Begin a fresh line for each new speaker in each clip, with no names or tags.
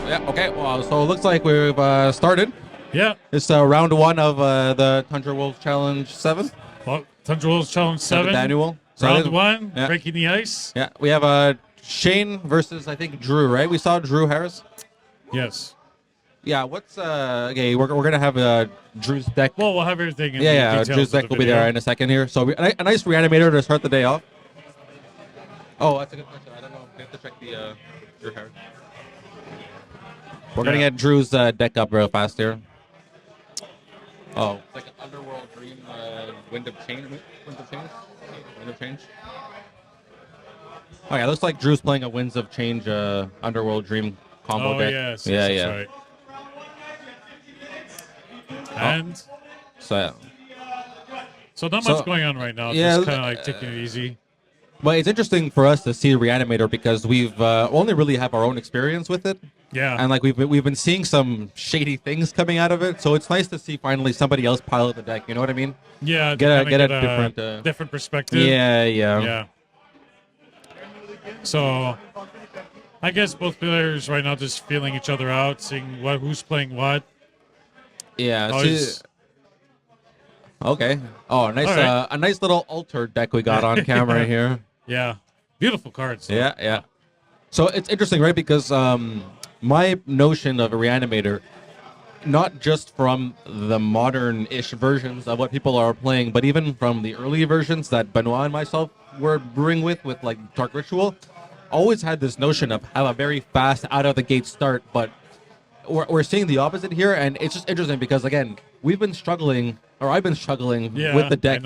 Yeah, okay. Well, so it looks like we've started.
Yeah.
It's round one of the Tundra Wolves Challenge 7.
Well, Tundra Wolves Challenge 7.
Annual. So
round one, yeah. Breaking the ice.
Yeah, we have Shane versus, I think, Drew, right? We saw Drew Harris.
Yes.
Yeah, what's... okay, we're going to have Drew's deck.
Well, we'll have everything in
yeah, Drew's deck will be there in a second here. So a nice Reanimator to start the day off. Oh, that's a good question. I don't know. We have to check the Drew Harris. We're going to get Drew's deck up real fast here. Oh, it's like an Underworld Dream Wind of Change. Oh, yeah, looks like Drew's playing a Winds of Change Underworld Dream combo deck.
Yes,
yeah,
that's
yeah.
Right. And? So not much going on right now.
Yeah,
just kind of like taking it easy.
Well, it's interesting for us to see Reanimator because we've only really have our own experience with it.
Yeah.
And like we've been seeing some shady things coming out of it, so it's nice to see finally somebody else pilot the deck. You know what I mean?
Yeah.
Get a
different perspective.
Yeah.
So, I guess both players right now just feeling each other out, seeing who's playing what.
Yeah. Okay. Oh, nice. Right. A nice little altar deck we got on camera here.
Yeah. Beautiful cards. Though.
Yeah. So it's interesting, right? Because my notion of a Reanimator, not just from the modern-ish versions of what people are playing, but even from the early versions that Benoit and myself were brewing with like Dark Ritual, always had this notion of have a very fast out-of-the-gate start, but we're seeing the opposite here, and it's just interesting because, again, I've been struggling with the deck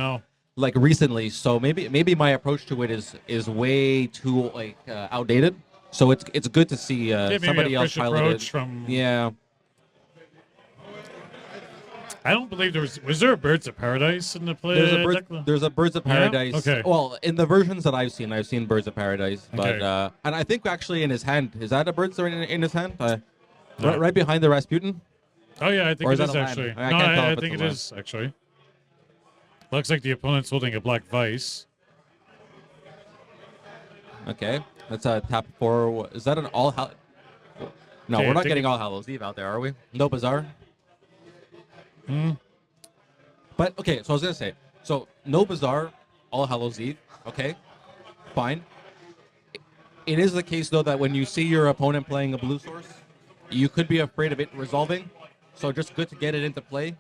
like recently, so maybe my approach to it is way too like outdated. So it's good to see somebody else pilot it. Yeah.
I don't believe was there a Birds of Paradise in the play?
There's a Birds of Paradise.
Yeah? Okay.
Well, in the versions that I've seen Birds of Paradise, but and I think actually in his hand, is that a Birds in his hand? Right behind the Rasputin.
Oh yeah, I think it is actually. I think it is actually. Looks like the opponent's holding a Black Vice.
Okay, that's a tap 4. Is that an all? No, we're not getting All Hallows Eve out there, are we? No Bazaar. But okay, so I was gonna say, so no Bazaar, All Hallows Eve. Okay, fine. It is the case though that when you see your opponent playing a blue source, you could be afraid of it resolving. So just good to get it into play.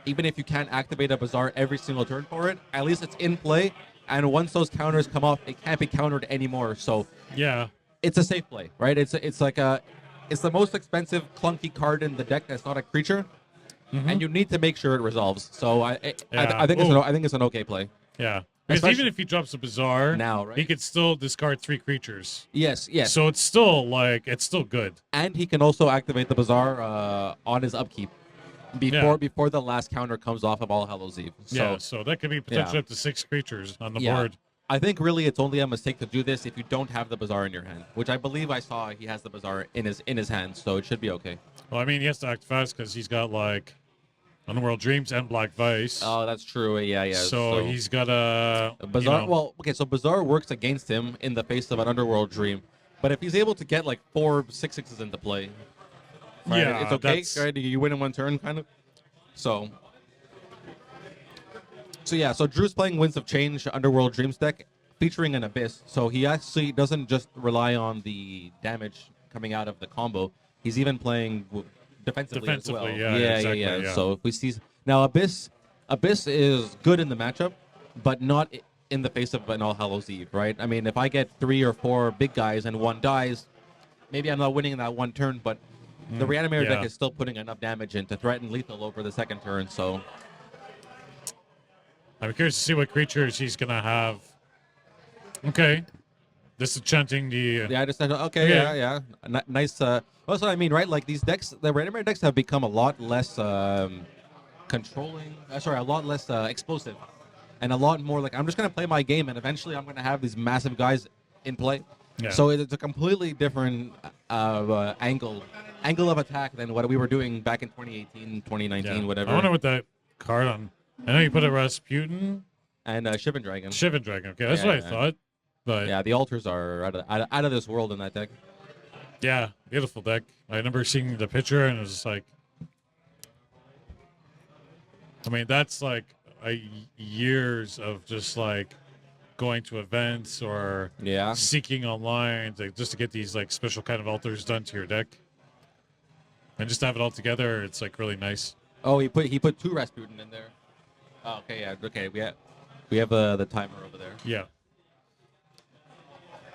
Even if you can't activate a Bazaar every single turn for it, at least it's in play. And once those counters come off, it can't be countered anymore. So
yeah,
it's a safe play, right? It's the most expensive clunky card in the deck that's not a creature, and you need to make sure it resolves. So I think it's an okay play.
Yeah. Because even if he drops a Bazaar,
now, right?
He could still discard 3 creatures.
Yes.
So it's still good.
And he can also activate the Bazaar on his upkeep before the last counter comes off of All Hallows Eve.
So that could be potentially up to 6 creatures on the board.
I think really it's only a mistake to do this if you don't have the Bazaar in your hand, which I believe I saw he has the Bazaar in his hand, so it should be okay.
Well, I mean, he has to act fast because he's got like Underworld Dreams and Black Vice.
Oh, that's true. Yeah.
So he's got a
Bazaar. Well, okay, so Bazaar works against him in the face of an Underworld Dream, but if he's able to get like 4 6/6s into play, right, it's okay. Right? You win in one turn, kind of. So Drew's playing Winds of Change Underworld Dreams deck featuring an Abyss. So he actually doesn't just rely on the damage coming out of the combo. He's even playing defensively as well.
Yeah.
So if we see now Abyss is good in the matchup, but not in the face of an All Hallows Eve, right? I mean, if I get 3 or 4 big guys and one dies, maybe I'm not winning in that one turn, but the Reanimator deck is still putting enough damage in to threaten lethal over the second turn. So
I'm curious to see what creatures he's gonna have Okay. Disenchanting the.
Yeah, I just said, okay, yeah. Nice. That's what I mean, right? Like these decks, the Reanimator decks have become a lot less controlling. A lot less explosive, and a lot more like I'm just gonna play my game, and eventually I'm gonna have these massive guys in play.
Yeah.
So it's a completely different angle of attack than what we were doing back in 2018, 2019, whatever.
I wonder what that card on. I know you put a Rasputin
and Shivan Dragon.
Shivan Dragon. Okay, that's what I thought. But
yeah, the altars are out of this world in that deck.
Yeah, beautiful deck. I remember seeing the picture and it was just like, I mean, that's like years of just like going to events or seeking online just to get these like special kind of altars done to your deck, and just to have it all together. It's like really nice.
Oh, he put 2 Rasputin in there. Oh, okay, yeah, okay, we have the timer over there.
Yeah.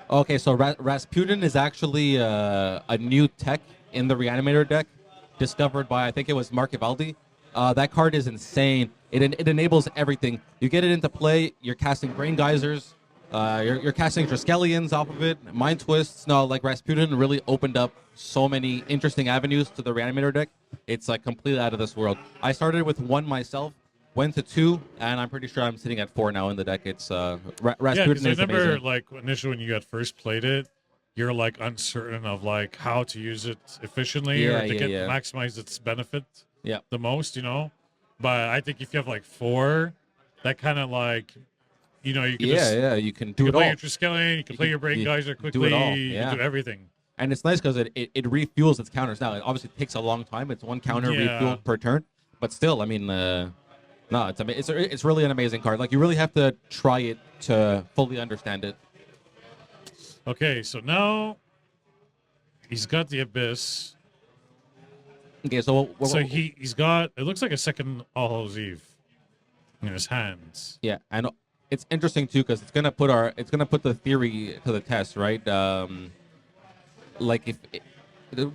Okay, so Rasputin is actually a new tech in the Reanimator deck, discovered by, I think it was Mark Ivaldi. That card is insane. It enables everything. You get it into play, you're casting Brain Geysers, you're casting Triskelions off of it, Mind Twists. No, like Rasputin really opened up so many interesting avenues to the Reanimator deck. It's like completely out of this world. I started with 1 myself, went to 2, and I'm pretty sure I'm sitting at 4 now in the deck. It's Rasputin.
Yeah, because I remember
amazing.
like initially when you had first played it, you're like uncertain of like how to use it efficiently or to maximize its benefit the most, you know. But I think if you have like 4, that kind of like, you know, you can
you can do
you
it
can play
all.
your Triskelion, you can play your Brain Geyser quickly,
do it all.
you can do everything.
And it's nice because it refuels its counters. Now, it obviously takes a long time. It's 1 counter refuel per turn. But still, I mean, no, it's really an amazing card. Like, you really have to try it to fully understand it.
Okay, so now he's got the Abyss.
Okay, so
he's got, it looks like a second All Hallows Eve in his hands.
Yeah, and it's interesting too because it's gonna put the theory to the test, right? Like if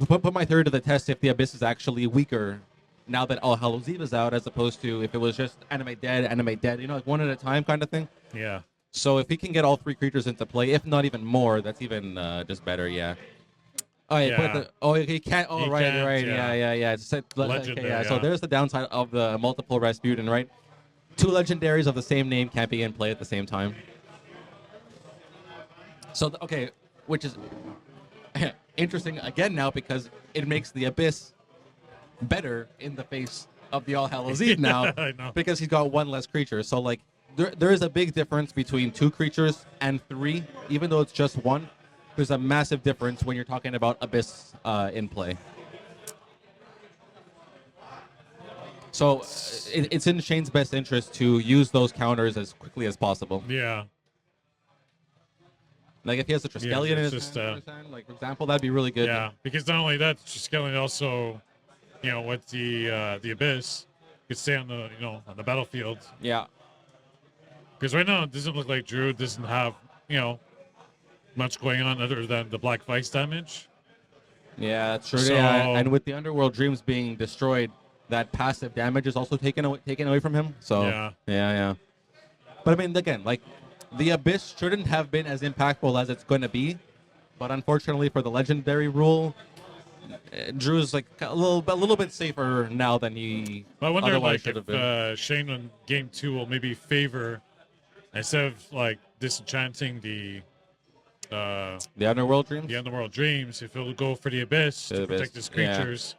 put my theory to the test if the Abyss is actually weaker now that All Hallows Eve is out, as opposed to if it was just animate dead, you know, like 1 at a time kind of thing.
Yeah.
So if he can get all 3 creatures into play, if not even more, that's even just better. Yeah. Oh yeah. He can't. Oh he right. Yeah. It's
Legendary,
So there's the downside of the multiple Rasputin, right? 2 legendaries of the same name can't be in play at the same time. So which is interesting again now because it makes the Abyss better in the face of the All Hallows Eve now because he's got 1 less creature. So like there is a big difference between 2 creatures and 3, even though it's just 1. There's a massive difference when you're talking about Abyss in play. So it's in Shane's best interest to use those counters as quickly as possible.
Yeah.
Like if he has a Triskelion in his hand, like for example, that'd be really good.
Yeah, because not only that, Triskelion also, you know, with the Abyss, could stay on the on the battlefield.
Yeah.
Because right now it doesn't look like Druid doesn't have much going on other than the Black Vice damage.
Yeah, that's true. Yeah, and with the Underworld Dreams being destroyed, that passive damage is also taken away from him. So yeah. But I mean, again, like the Abyss shouldn't have been as impactful as it's going to be, but unfortunately for the legendary rule, Drew's like a little bit safer now than he otherwise should have been.
Shane in game 2 will maybe favor, instead of like disenchanting the
Underworld Dreams.
The Underworld Dreams. If he'll go for the Abyss to protect his creatures,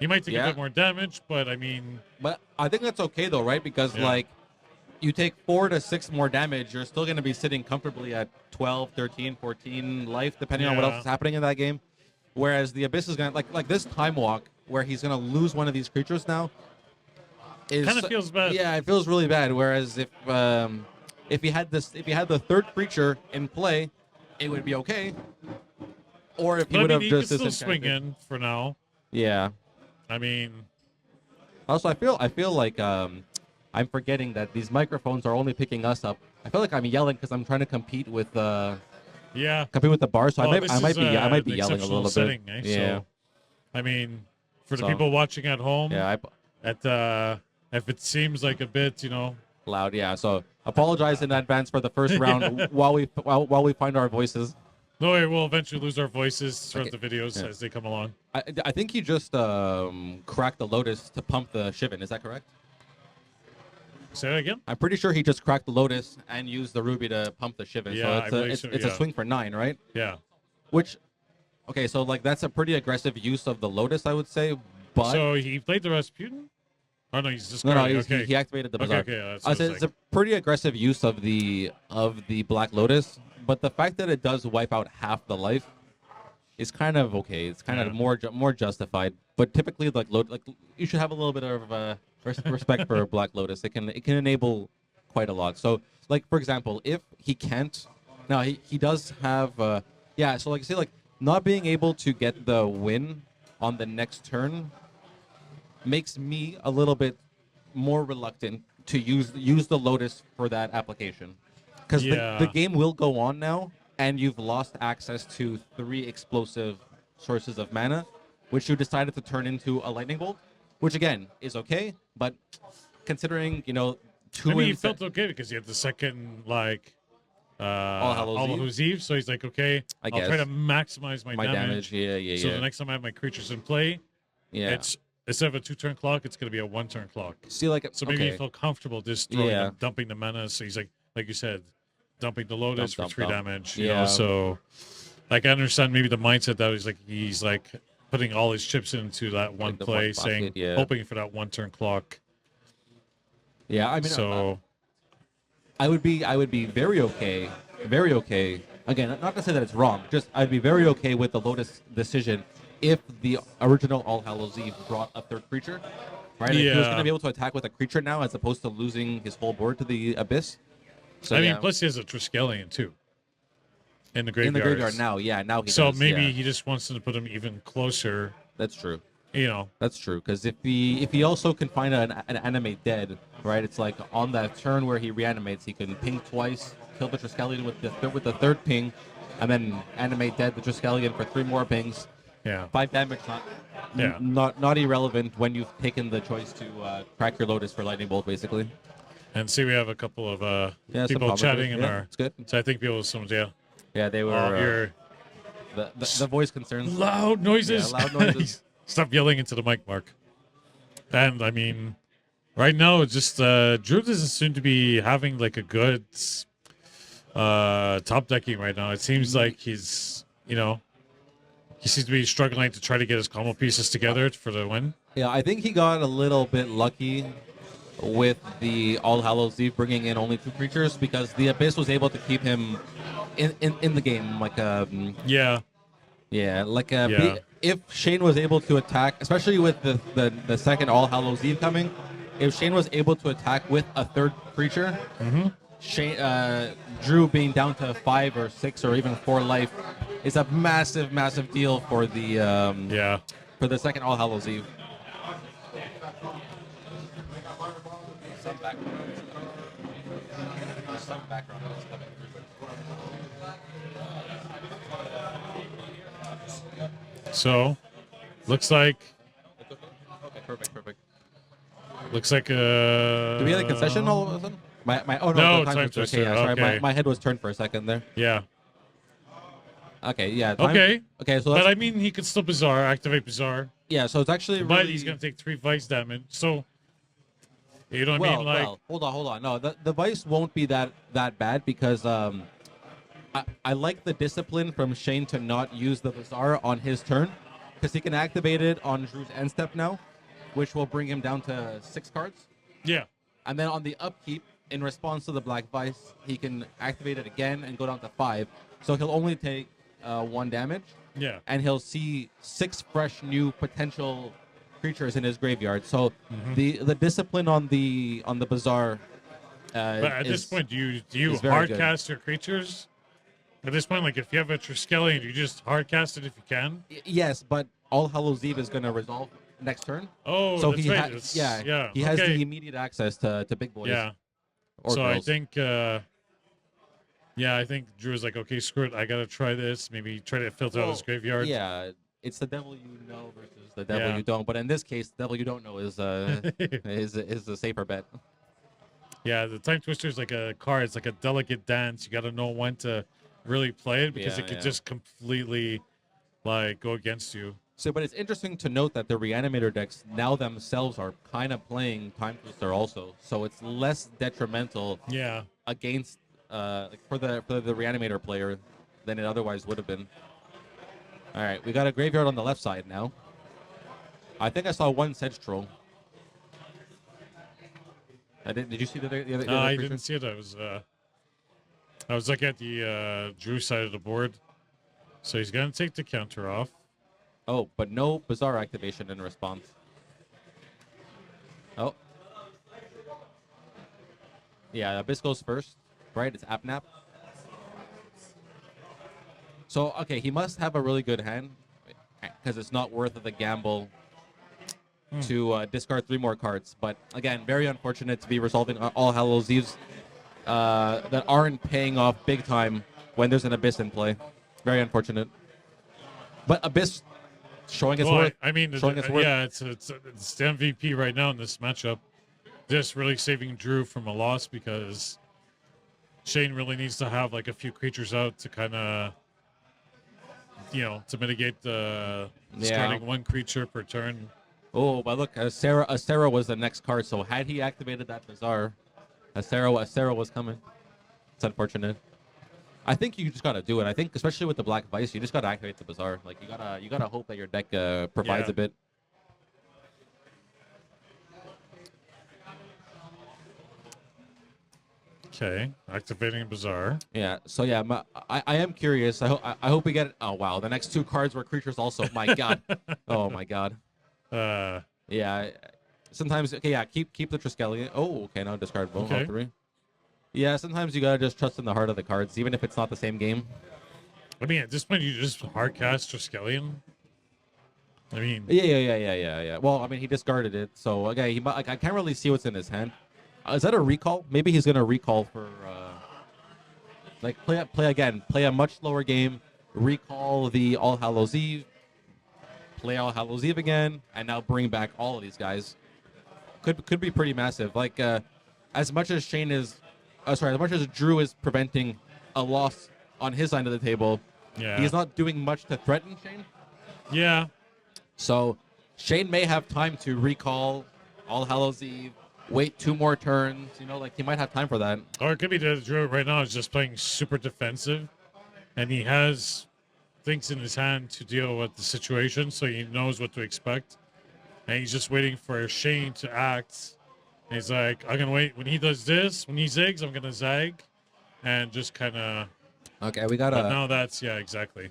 he might take a bit more damage. But I mean,
but I think that's okay though, right? Because like you take 4 to 6 more damage, you're still going to be sitting comfortably at 12, 13, 14 life, depending on what else is happening in that game. Whereas the Abyss is going to like this Time Walk, where he's going to lose one of these creatures now.
Kind of feels bad.
Yeah, it feels really bad. Whereas if he had the 3rd creature in play, it would be okay. Or if he would have just
still swing in for now.
Yeah.
I mean.
Also, I feel like I'm forgetting that these microphones are only picking us up. I feel like I'm yelling because I'm trying to compete with the bar. So I might be yelling a little
setting,
bit.
Yeah. So, I mean, for the people watching at home, if it seems like a bit,
Loud, yeah. So apologize in advance for the first round while we find our voices.
No way, we'll eventually lose our voices throughout
Okay.
the videos as they come along.
I think he just cracked the Lotus to pump the Shivan. Is that correct?
Say that again?
I'm pretty sure he just cracked the Lotus and used the Ruby to pump the Shivan.
Yeah,
so it's a swing for 9, right?
Yeah.
Which, okay, so like that's a pretty aggressive use of the Lotus, I would say. But
So he played the Rasputin? Oh no, he's just
no,
he
activated the Bazaar.
Okay, that's
I said it's a pretty aggressive use of the Black Lotus, but the fact that it does wipe out half the life is kind of okay. It's kind of more justified. But typically, like you should have a little bit of respect for Black Lotus. It can enable quite a lot. So, like for example, if he can't, now he does have so like say like not being able to get the win on the next turn makes me a little bit more reluctant to use the Lotus for that application, because the game will go on now, and you've lost access to 3 explosive sources of mana, which you decided to turn into a lightning bolt, which again is okay, but considering two.
I mean, he felt okay because he had the second
All
Hallows Eve, so he's like, okay, I'll try to maximize my damage.
Yeah.
So the next time I have my creatures in play, it's instead of a 2-turn clock, it's going to be a 1-turn clock.
See, like,
so maybe he felt comfortable just throwing dumping the mana. So he's like you said, dumping the Lotus for 3 damage. You know, so like I understand maybe the mindset that he's like putting all his chips into that one play, saying hoping for that 1-turn clock.
Yeah, I mean,
so
I would be very okay. Again, not to say that it's wrong. Just I'd be very okay with the Lotus decision if the original All Hallows Eve brought a 3rd creature, right? If he was going to be able to attack with a creature now, as opposed to losing his whole board to the Abyss. So
I mean, plus he has a Triskelion too. In the graveyard.
In the graveyard now, now he
so
does,
maybe he just wants to put him even closer.
That's true.
That's
true, because if he also can find an animate dead, right? It's like on that turn where he reanimates, he can ping twice, kill the Triskelion with the 3rd ping, and then animate dead the Triskelion for 3 more pings.
Yeah.
5 damage, not irrelevant when you've taken the choice to crack your Lotus for Lightning Bolt, basically.
And see, we have a couple of people chatting in our.
It's good.
So I think people
Yeah, they were. The voice concerns.
Loud noises.
Yeah, loud noises.
Stop yelling into the mic, Mark. And I mean, right now, it's just Drew doesn't seem to be having like a good top decking right now. It seems like he's he seems to be struggling to try to get his combo pieces together for the win.
Yeah, I think he got a little bit lucky with the All Hallows Eve bringing in only 2 creatures, because the Abyss was able to keep him in the game. If Shane was able to attack, especially with the second All Hallows Eve coming, if Shane was able to attack with a 3rd creature, Drew being down to 5 or 6 or even 4 life is a massive deal for the for the second All Hallows Eve. Some background is coming through.
So, looks like.
Okay, perfect.
Looks like
Do we have a concession all of a sudden?
No,
time
twister.
Okay, sorry, my head was turned for a second there.
Yeah.
Okay, yeah.
Okay.
So
but I mean, he could still activate Bazaar.
Yeah, so it's actually.
But he's gonna take 3 Vice damage. So. You know what I mean? Like,
hold on. No, the Vice won't be that bad, because I like the discipline from Shane to not use the Bazaar on his turn, because he can activate it on Drew's end step now, which will bring him down to 6 cards.
Yeah.
And then on the upkeep, in response to the Black Vice, he can activate it again and go down to 5. So he'll only take 1 damage.
Yeah.
And he'll see 6 fresh new potential creatures in his graveyard. So the discipline on the Bazaar.
But at this point, do you hard cast your creatures? At this point, like if you have a Triskelion, you just hard cast it if you can.
Yes, but All Hallows Eve is going to resolve next turn.
Oh,
so
that's
he
right.
He has the immediate access to big boys.
Yeah. So girls. I think. I think Drew is like, okay, screw it. I gotta try this. Maybe try to filter out his graveyard.
Yeah, it's the devil you know versus the devil you don't. But in this case, the devil you don't know is is a safer bet.
Yeah, the Time Twister is like a card. It's like a delicate dance. You got to know when to really play it because it could just completely like go against you.
So, but it's interesting to note that the Reanimator decks now themselves are kind of playing Time Twister also, so it's less detrimental.
Yeah.
Against like for the Reanimator player than it otherwise would have been. All right, we got a graveyard on the left side now. I think I saw one Sedge Troll. Did you see the other?
No, I didn't see it. I was looking at the Drew side of the board. So he's gonna take the counter off.
Oh, but no Bazaar activation in response. Oh. Yeah, Abyss goes first, right? It's Apnap. So, okay, he must have a really good hand because it's not worth the gamble to discard 3 more cards. But again, very unfortunate to be resolving All Hallows Eves that aren't paying off big time when there's an Abyss in play. Very unfortunate. But Abyss showing its worth.
I mean,
showing its worth.
Yeah, it's the MVP right now in this matchup. Just really saving Drew from a loss because Shane really needs to have like a few creatures out to kind of, to mitigate the discarding 1 creature per turn.
Oh, but look, Asera was the next card. So had he activated that Bazaar, Asera was coming. It's unfortunate. I think you just gotta do it. I think, especially with the Black Vice, you just gotta activate the Bazaar. Like you gotta hope that your deck provides a bit.
Okay, activating Bazaar.
Yeah. So yeah, I am curious. I hope we get it. Oh wow, the next 2 cards were creatures also. My God. Oh my God. Yeah. Sometimes keep the Triskelion. Oh, okay, now discard both all 3. Yeah, sometimes you gotta just trust in the heart of the cards, even if it's not the same game.
I mean, at this point, you just hard cast Triskelion. I mean,
yeah. Well, I mean, he discarded it, so okay, I can't really see what's in his hand. Is that a recall? Maybe he's gonna recall for play again, play a much slower game, recall the All Hallows Eve, play All Hallows Eve again, and now bring back all of these guys. Could be pretty massive. Like as much as Shane is. As much as Drew is preventing a loss on his side of the table, he's not doing much to threaten Shane.
Yeah.
So Shane may have time to recall All Hallows Eve, wait 2 more turns. He might have time for that.
Or it could be that Drew right now is just playing super defensive, and he has things in his hand to deal with the situation, so he knows what to expect, and he's just waiting for Shane to act. And he's like, I'm gonna wait. When he does this, when he zigs, I'm gonna zag, and just kind of.
Okay, we got a.
No, that's exactly.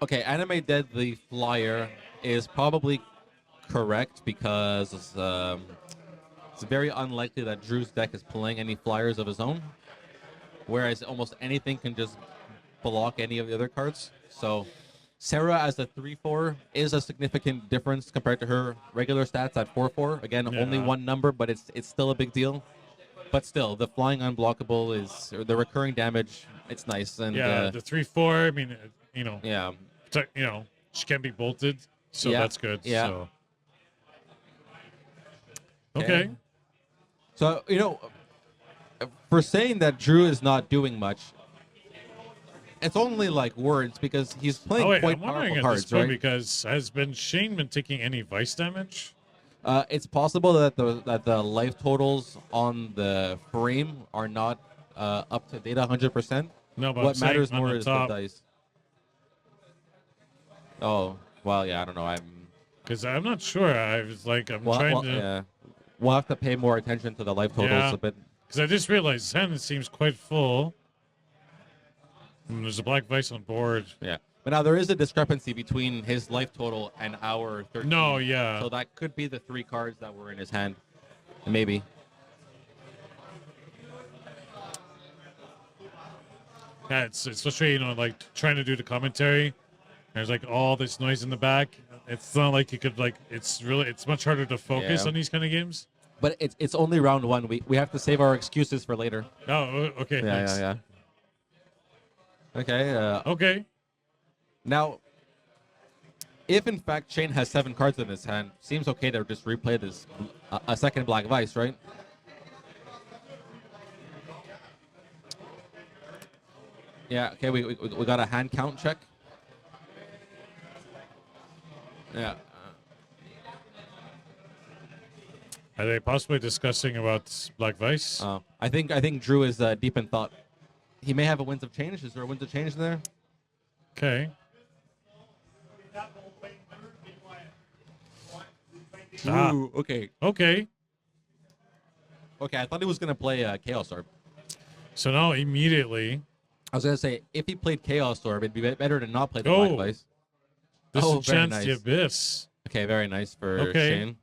Okay, Anime Dead the Flyer is probably correct because it's very unlikely that Drew's deck is playing any flyers of his own, whereas almost anything can just block any of the other cards. So Sarah as a 3/4 is a significant difference compared to her regular stats at 4/4. Again, only 1 number, but it's still a big deal. But still, the flying unblockable is or the recurring damage. It's nice and
the 3/4. I mean,
Yeah.
She can be bolted, so that's good.
Yeah.
So. Okay.
So for saying that Drew is not doing much. It's only like words because he's playing quite powerful cards, right?
Because has Shane been taking any vice damage?
It's possible that the life totals on the frame are not up to date 100%.
No, but
what matters more is the dice. Oh well, yeah, I don't know.
Because I'm not sure. I was like, trying to.
Yeah, we'll have to pay more attention to the life totals a bit.
Because I just realized his hand seems quite full. There's a Black Vice on board.
Yeah. But now there is a discrepancy between his life total and our 13.
No, yeah.
So that could be the 3 cards that were in his hand. Maybe.
Yeah, it's frustrating, like trying to do the commentary. There's like all this noise in the back. It's not like you could it's much harder to focus on these kind of games.
But it's only round 1. We have to save our excuses for later.
Oh, okay.
Yeah. Okay.
Okay.
Now, if in fact Shane has 7 cards in his hand, seems okay to just replay this a second Black Vice, right? Yeah. Okay. We got a hand count check. Yeah.
Are they possibly discussing about Black Vice?
I think Drew is deep in thought. He may have a Winds of Change. Is there a Winds of Change there?
Okay.
Ooh, okay.
Okay.
Okay, I thought he was going to play Chaos Orb.
So now immediately...
I was going to say, if he played Chaos Orb, it'd be better to not play the Black Vice.
Disenchant
nice.
the Abyss.
Okay, very nice for Shane.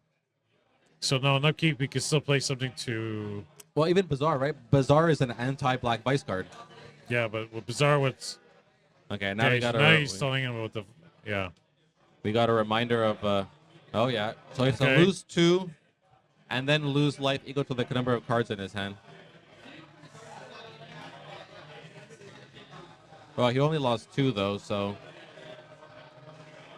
So no, upkeep, we can still play something to...
Well, even Bazaar, right? Bazaar is an anti-Black Vice card.
Yeah, but with Bazaar, what's...
Okay, now we got
now he's telling him about the... Yeah.
We got a reminder of... oh, yeah. So he has to lose 2, and then lose life equal to the number of cards in his hand. Well, he only lost 2, though, so...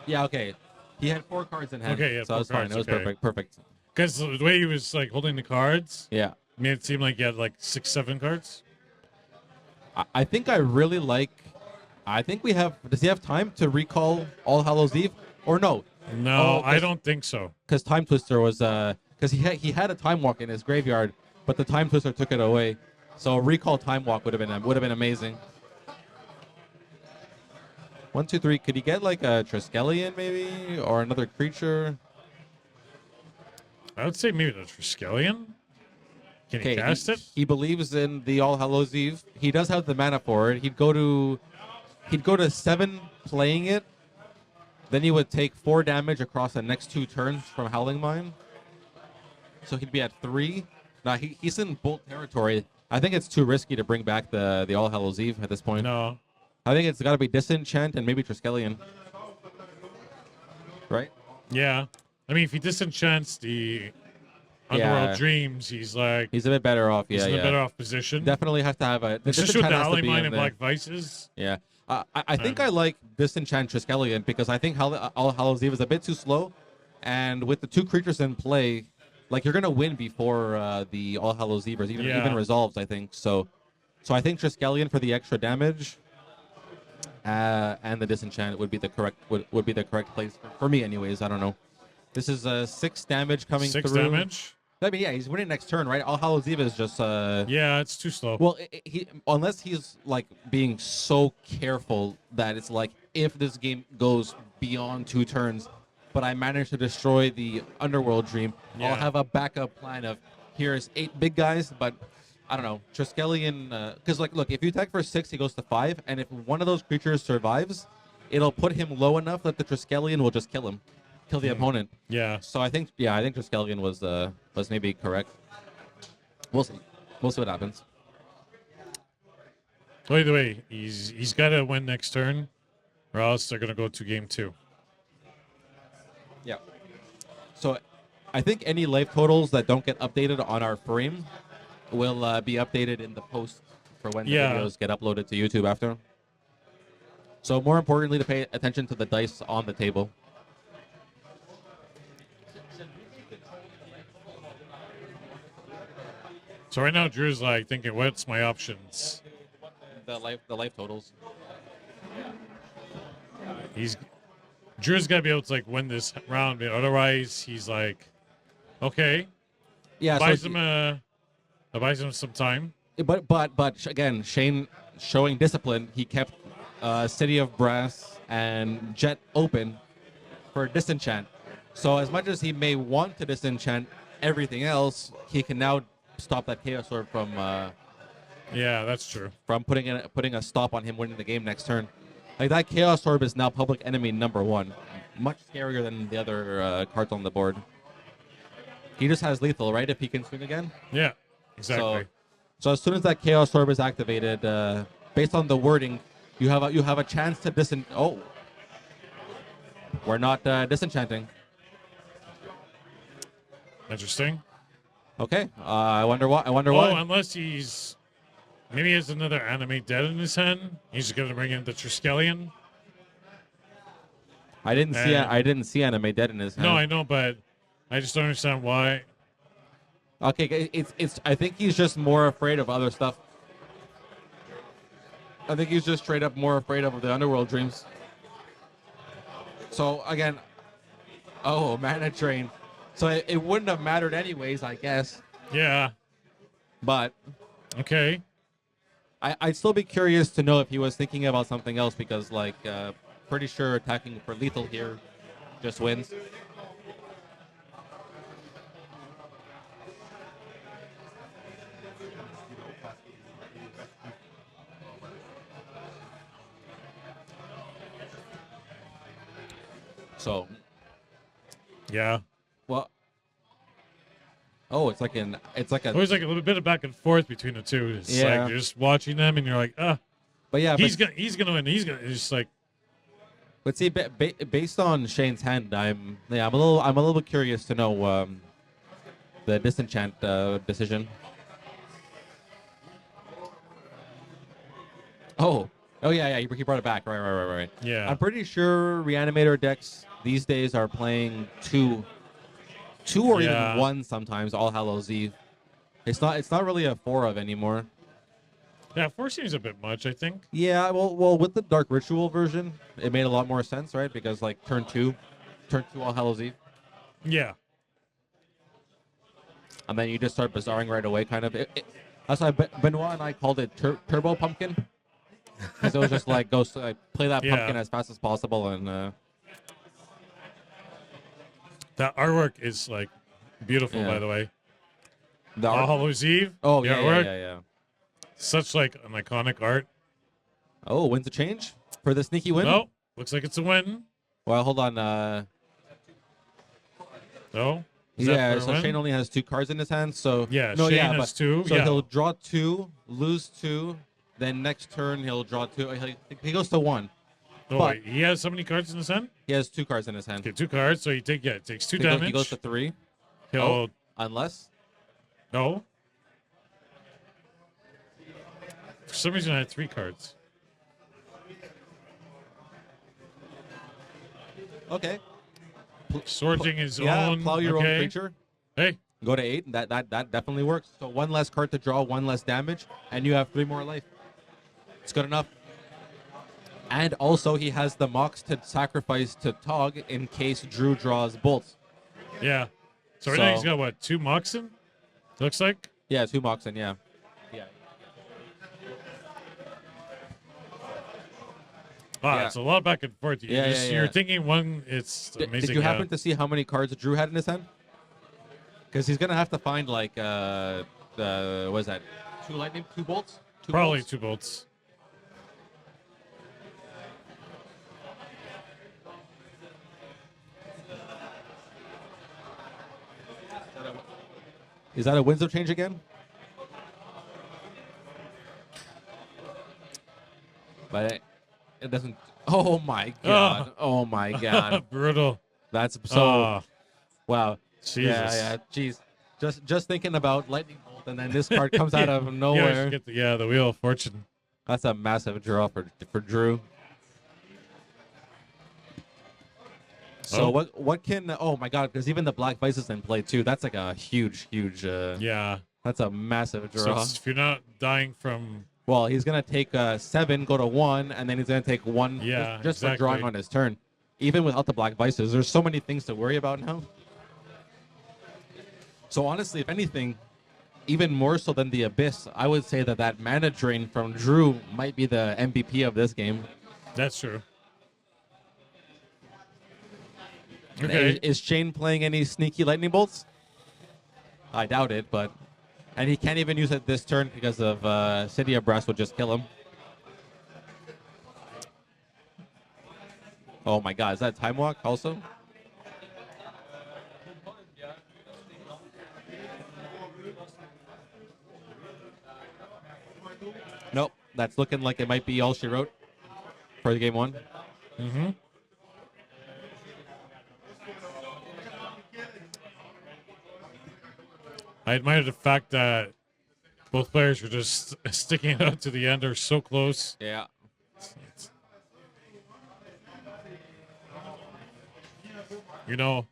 Yeah, okay. He had 4 cards in hand,
okay, yeah,
so that was fine. It was perfect.
Because the way he was like holding the cards,
yeah,
made it seem like he had like 6, 7 cards.
I think I really like. I think we have. Does he have time to recall All Hallows Eve or no?
No, I don't think so.
Because Time Twister was because he had a Time Walk in his graveyard, but the Time Twister took it away. So a recall Time Walk would have been amazing. 1, 2, 3. Could he get like a Triskelion maybe or another creature?
I would say maybe the Triskelion. Can he cast it?
He believes in the All Hallows Eve. He does have the mana for it. He'd go to 7 playing it. Then he would take 4 damage across the next 2 turns from Howling Mine. So he'd be at 3. Now he's in Bolt territory. I think it's too risky to bring back the All Hallows Eve at this point.
No.
I think it's got to be Disenchant and maybe Triskelion. Right?
Yeah. I mean, if he disenchants the Underworld Dreams, he's a
bit better off.
He's in a better off position.
Definitely have to have a.
Especially with the Howling Mine and Black Vices.
Yeah. I think I like Disenchant Triskelion because I think All Hallows Eve is a bit too slow. And with the 2 creatures in play, like you're going to win before the All Hallows Eve or even resolves, I think. So I think Triskelion for the extra damage. And the Disenchant would be the correct place for me, anyways. I don't know. This is 6 damage coming through.
6 damage.
I mean, yeah, he's winning next turn, right? All Hallows Eve is just.
Yeah, it's too slow.
Well, unless he's like being so careful that it's like if this game goes beyond 2 turns, but I manage to destroy the Underworld Dream, I'll have a backup plan of here's 8 big guys, but. I don't know, Triskelion, because look, if you attack for 6, he goes to 5, and if one of those creatures survives, it'll put him low enough that the Triskelion will just kill the opponent.
Yeah.
So I think Triskelion was maybe correct. We'll see what happens.
By the way, he's got to win next turn, or else they're gonna go to game 2.
Yeah. So, I think any life totals that don't get updated on our frame will be updated in the post for when the videos get uploaded to YouTube after. So more importantly, to pay attention to the dice on the table.
So right now, Drew's like thinking, "What's my options?"
The life totals.
Drew's got to be able to like win this round, but otherwise he's like, "Okay,
yeah."
Buys him some time.
But again, Shane showing discipline. He kept City of Brass and Jet open for Disenchant. So as much as he may want to Disenchant everything else, he can now stop that Chaos Orb from.
Yeah, that's true.
From putting a stop on him winning the game next turn. Like that Chaos Orb is now public enemy number 1. Much scarier than the other cards on the board. He just has lethal, right? If he can swing again.
Yeah. Exactly.
So as soon as that Chaos Orb is activated, based on the wording, you have a chance to we're not disenchanting.
Interesting.
Okay. I wonder why.
Unless maybe he has another Animate Dead in his hand. He's going to bring in the Triskelion.
I didn't see Animate Dead in his hand.
No, I know, but I just don't understand why.
Okay, it's. I think he's just more afraid of other stuff. I think he's just straight up more afraid of the Underworld Dreams. So again, mana drain. So it wouldn't have mattered anyways, I guess.
Yeah.
But
okay.
I'd still be curious to know if he was thinking about something else because, like, pretty sure attacking for lethal here just wins. So,
yeah.
Well, it's like a.
Always like a little bit of back and forth between the two. It's like you're just watching them and you're like,
But yeah,
he's gonna win. It's just like.
But see, based on Shane's hand, I'm a little bit curious to know the disenchant decision. Oh yeah, he brought it back. Right.
Yeah.
I'm pretty sure Reanimator decks these days are playing two or even one sometimes. All Hallows Eve. It's not really a 4 of anymore.
Yeah, 4 seems a bit much, I think.
Yeah, well, with the Dark Ritual version, it made a lot more sense, right? Because like turn two All Hallows Eve.
Yeah.
And then you just start bizarring right away, kind of. That's why Benoit and I called it Turbo Pumpkin. Because it was just like, play that pumpkin as fast as possible. And
that artwork is like beautiful, by the way.
All
Hallows Eve.
Oh, yeah.
Such like an iconic art.
Oh, wins a change for the sneaky win?
No, looks like it's a win.
Well, hold on.
No?
So Shane only has 2 cards in his hand, so...
Yeah, Shane has 2.
So he'll draw 2, lose 2, then next turn he'll draw 2. He goes to 1.
Oh, wait, he has how many cards in his hand?
He has 2 cards in his hand.
Okay, 2 cards, so it takes 2 damage.
He goes to 3. Unless?
No. For some reason, I had 3 cards.
Okay.
Swording his own.
Plow your own creature.
Hey.
Go to 8. That definitely works. So 1 less card to draw, 1 less damage, and you have 3 more life. It's good enough. And also, he has the Mox to sacrifice to Tog in case Drew draws bolts.
Yeah. So right now he's got what, 2 Moxen? Looks like.
Yeah, 2 Moxen. Yeah.
It's a lot back and forth. You're thinking one, it's amazing.
Did you happen to see how many cards Drew had in his hand? Because he's going to have to find, like, what is that? 2 lightning, 2 bolts?
Probably 2 bolts.
Is that a Winds of Change again? But it doesn't. Oh my god! Oh my god!
Brutal.
That's so. Wow.
Jesus.
Yeah. Jeez. Just thinking about lightning bolt, and then this card comes out of nowhere.
Get the Wheel of Fortune.
That's a massive draw for Drew. So what can? Oh my god! Because even the Black Vice is in play too. That's like a huge. That's a massive draw.
So if you're not dying from.
Well, he's gonna take 7, go to 1, and then he's gonna take 1 just for drawing on his turn. Even without the Black Vices, there's so many things to worry about now. So honestly, if anything, even more so than the Abyss, I would say that mana drain from Drew might be the MVP of this game.
That's true.
Okay. Is Shane playing any sneaky lightning bolts? I doubt it, but... And he can't even use it this turn because of City of Brass would just kill him. Oh my god, is that Time Walk also? Nope, that's looking like it might be all she wrote for the game 1.
Mm-hmm. I admire the fact that both players were just sticking it out to the end or so close.
Yeah.
You know,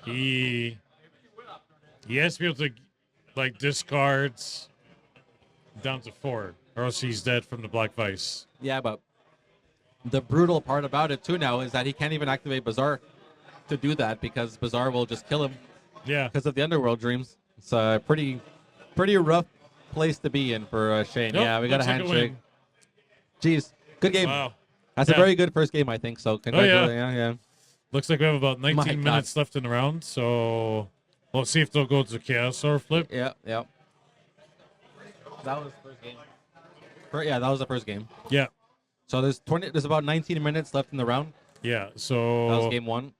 he has to be able to like discards down to 4, or else he's dead from the Black Vice.
Yeah, but the brutal part about it too now is that he can't even activate Bazaar to do that because Bazaar will just kill him.
Yeah,
because of the Underworld Dreams. It's a pretty rough place to be in for Shane.
Nope,
Yeah, we got a
looks like a
handshake.
win.
Jeez, good game.
Wow.
That's a very good first game, I think. So congratulations. Yeah.
Looks like we have about 19 minutes left in the round, so we'll see if they'll go to Chaos or flip.
Yeah. That was the first game. Yeah, that was the first game.
Yeah.
So there's about 19 minutes left in the round.
Yeah, so
that was game 1.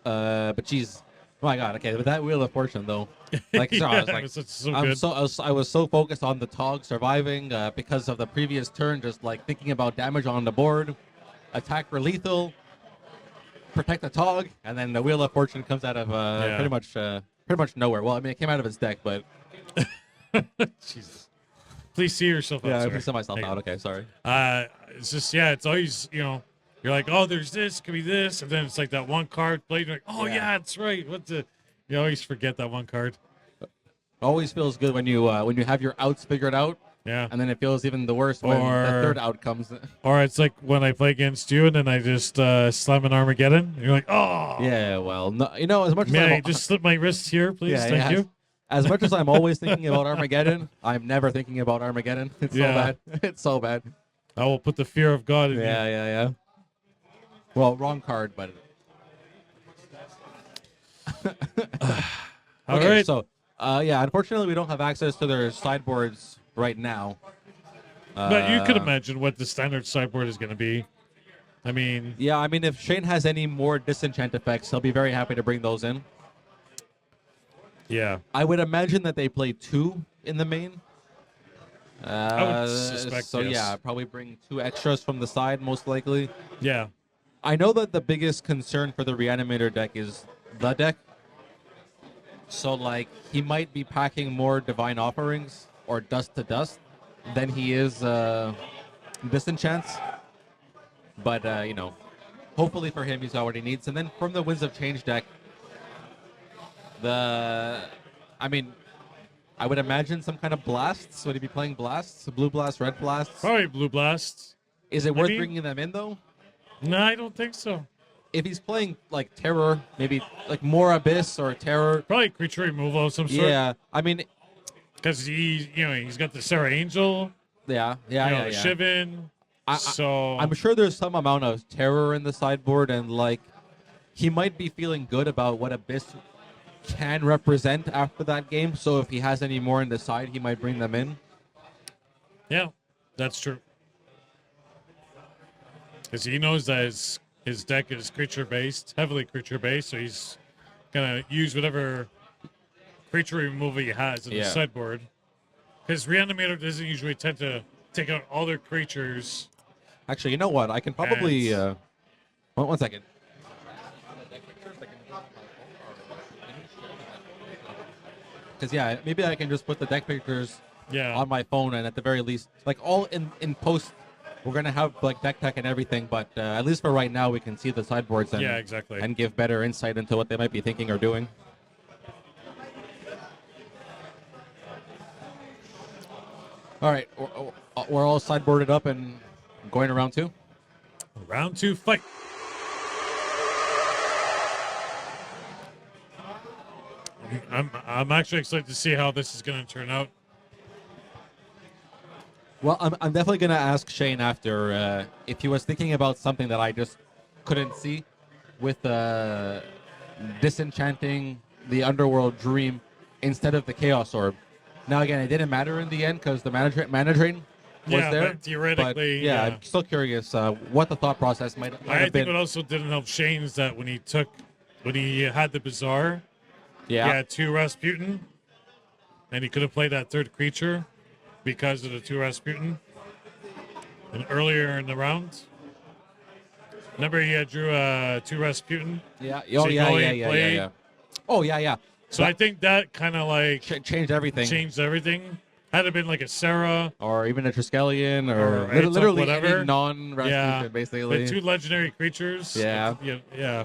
But geez. Oh my God! Okay, with that Wheel of Fortune though, like so, I was so focused on the Tog surviving because of the previous turn, just like thinking about damage on the board, attack for lethal, protect the Tog, and then the Wheel of Fortune comes out of pretty much nowhere. Well, I mean, it came out of his deck, but
Jesus. Please see yourself out.
Yeah, I see myself out. Okay, sorry.
It's just it's always you're like, oh, there's this, could be this, and then it's like that one card played. You're like, oh yeah, that's right. You always forget that one card.
Always feels good when you have your outs figured out.
Yeah.
And then it feels even the worst when the third out comes.
Or it's like when I play against you and then I just slam an Armageddon. And you're like, oh.
Yeah, well, no, as much as
I just slip my wrist here, please? Thank you.
As much as I'm always thinking about Armageddon, I'm never thinking about Armageddon. It's so bad. It's so bad.
I will put the fear of God in you.
Yeah. Well, wrong card, but.
All right.
So, unfortunately, we don't have access to their sideboards right now.
But you could imagine what the standard sideboard is going to be. I mean.
Yeah, I mean, if Shane has any more disenchant effects, he'll be very happy to bring those in.
Yeah.
I would imagine that they play 2 in the main.
I would suspect,
so,
yes.
probably bring 2 extras from the side, most likely.
Yeah.
I know that the biggest concern for the Reanimator deck is the deck. So, like, he might be packing more Divine Offerings or Dust to Dust than he is Disenchants. But, hopefully for him, he's got what he needs. And then from the Winds of Change deck, I would imagine some kind of blasts. Would he be playing blasts? Blue blast, red blasts?
Probably blue blasts.
Is it worth bringing them in, though?
No, I don't think so.
If he's playing like Terror, maybe like more Abyss or Terror.
Probably creature removal of some sort.
Yeah, I mean,
because he's got the Sarah Angel.
Yeah.
Shivan. So
I'm sure there's some amount of Terror in the sideboard, and like he might be feeling good about what Abyss can represent after that game. So if he has any more in the side, he might bring them in.
Yeah, that's true. Because he knows that his deck is creature-based, heavily creature-based, so he's going to use whatever creature removal he has in the sideboard. Because Reanimator doesn't usually tend to take out all their creatures.
Actually, you know what? I can probably... one second. Because, maybe I can just put the deck pictures on my phone, and at the very least, like all in post... We're going to have like deck tech and everything, but at least for right now, we can see the sideboards and give better insight into what they might be thinking or doing. All right, we're all sideboarded up and going to round 2.
Round 2 fight. I'm actually excited to see how this is going to turn out.
Well, I'm definitely going to ask Shane after if he was thinking about something that I just couldn't see with disenchanting the Underworld Dream instead of the Chaos Orb. Now, again, it didn't matter in the end because the mana drain was there.
But theoretically,
but, I'm still curious what the thought process might have been.
I think what also didn't help Shane is that when he had the Bazaar, he had 2 Rasputin, and he could have played that 3rd creature because of the 2 Rasputin. And earlier in the round, remember he had drew 2 Rasputin?
Yeah.
So
Yeah. Oh, yeah.
So I think that kind of like
changed everything.
Had it been like a Sarah
or even a Triskelion or literally
whatever.
Any non-Rasputin, basically.
The 2 legendary creatures.
Yeah.
Yeah.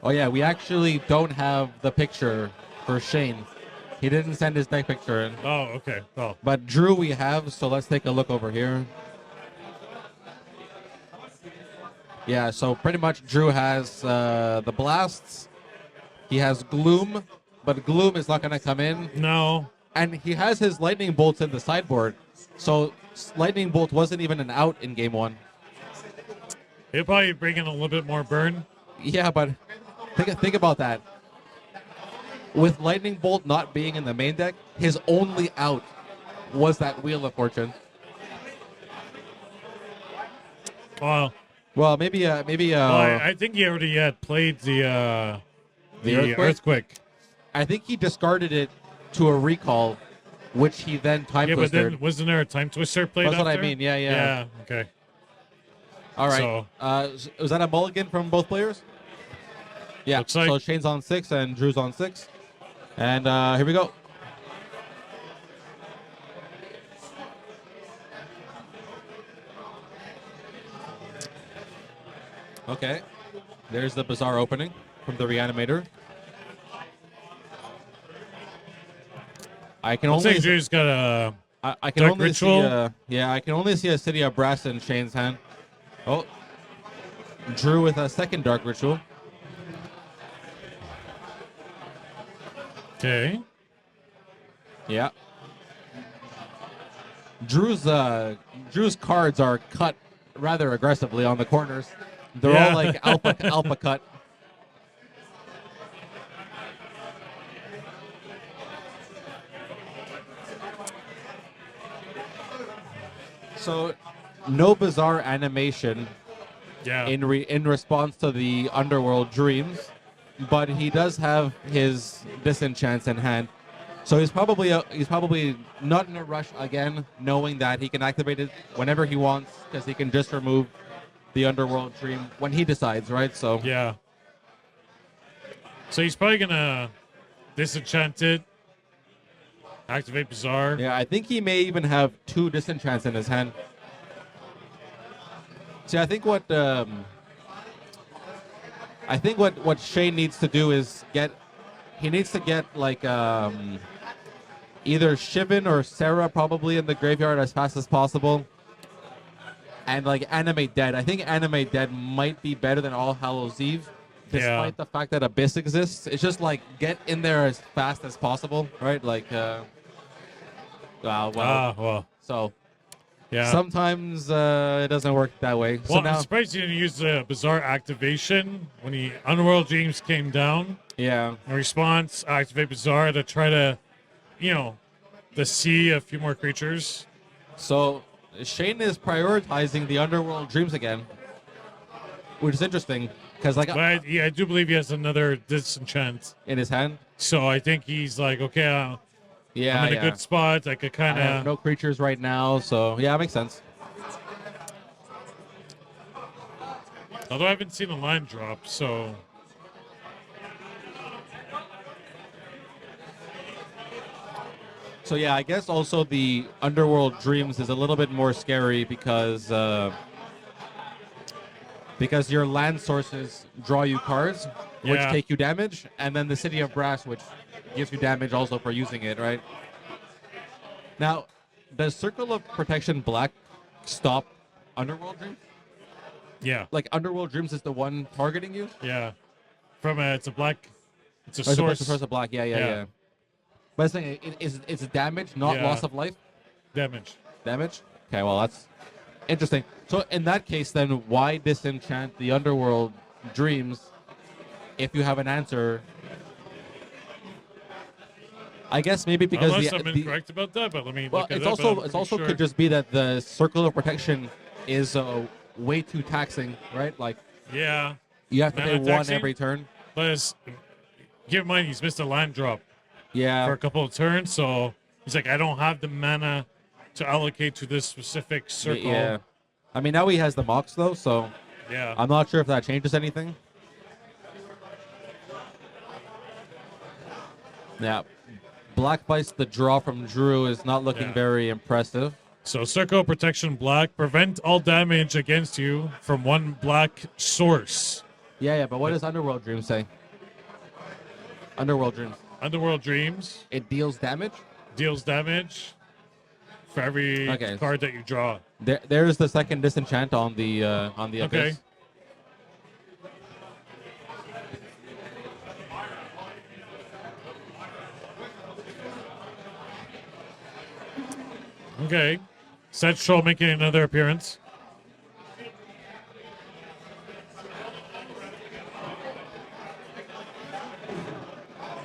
Oh yeah, we actually don't have the picture for Shane. He didn't send his deck picture in.
Oh, okay. Oh.
But Drew we have, so let's take a look over here. Yeah, so pretty much Drew has the Blasts. He has Gloom, but Gloom is not going to come in.
No.
And he has his Lightning Bolts in the sideboard. So Lightning Bolt wasn't even an out in game 1.
He'll probably bring in a little bit more burn.
Yeah, but think about that. With Lightning Bolt not being in the main deck, his only out was that Wheel of Fortune.
Well,
maybe.
Well, I think he already had played the earthquake.
I think he discarded it to a recall, which he then time twisted.
Yeah, but then wasn't there a time twister played?
That's
after?
what I mean. Yeah.
Yeah. Okay.
All right.
So,
was that a mulligan from both players? Yeah.
Looks like.
So Shane's on 6 and Drew's on 6, and here we go. Okay, there's the bizarre opening from the Reanimator. I can only.
Drew's got a.
I can only
ritual.
see. I can only see a City of Brass in Shane's hand. Oh, Drew with a second Dark Ritual.
Okay.
Yeah. Drew's cards are cut rather aggressively on the corners. They're all like alpha cut. So, no bizarre animation.
Yeah.
In response to the Underworld Dreams, but he does have his Disenchants in hand. So he's probably not in a rush again, knowing that he can activate it whenever he wants, because he can just remove the Underworld Dream when he decides, right? So
yeah. So he's probably gonna disenchant it, activate Bizarre.
Yeah, I think he may even have 2 Disenchants in his hand. See, I think what Shane needs to do is get like either Shivan or Sarah probably in the graveyard as fast as possible, and like Animate Dead. I think Animate Dead might be better than All Hallows Eve, despite the fact that Abyss exists. It's just like get in there as fast as possible, right? Like, so.
Yeah.
Sometimes it doesn't work that way.
Well,
so now,
I'm surprised you didn't use the Bizarre activation when the Underworld Dreams came down.
Yeah.
In response, activate Bizarre to try to, to see a few more creatures.
So Shane is prioritizing the Underworld Dreams again, which is interesting because
I do believe he has another Disenchant
in his hand.
So I think he's like, okay, I'm in a good spot. I could kind of
no creatures right now, so yeah, it makes sense.
Although I haven't seen a line drop, so.
So yeah, I guess also the Underworld Dreams is a little bit more scary because your land sources draw you cards, which take you damage, and then the City of Brass, which gives you damage also for using it, right? Now, does Circle of Protection Black stop Underworld Dreams?
Yeah.
Like Underworld Dreams is the one targeting you?
Yeah. It's a black. It's a source.
It's a black. Yeah. But it's saying it's damage, not loss of life.
Damage.
Okay, well that's interesting. So in that case, then why disenchant the Underworld Dreams if you have an answer? I guess maybe because
unless I'm incorrect about that, but let me.
Well,
look
it's
it
also
up,
it's also
sure.
could just be that the Circle of Protection is way too taxing, right? Like you have to pay one every turn.
Plus, keep in mind he's missed a land drop.
Yeah.
For a couple of turns, so he's like, I don't have the mana to allocate to this specific circle.
Yeah. I mean, now he has the Mox though, so
yeah.
I'm not sure if that changes anything. Yeah. Black Vice, the draw from Drew is not looking very impressive.
So Circle Protection Black, prevent all damage against you from one black source.
Yeah, but what does Underworld Dreams say? Underworld Dreams.
Underworld Dreams.
It deals damage?
Deals damage for every card that you draw.
There's the second disenchant on the Abyss.
Okay. Okay. Set Troll making another appearance.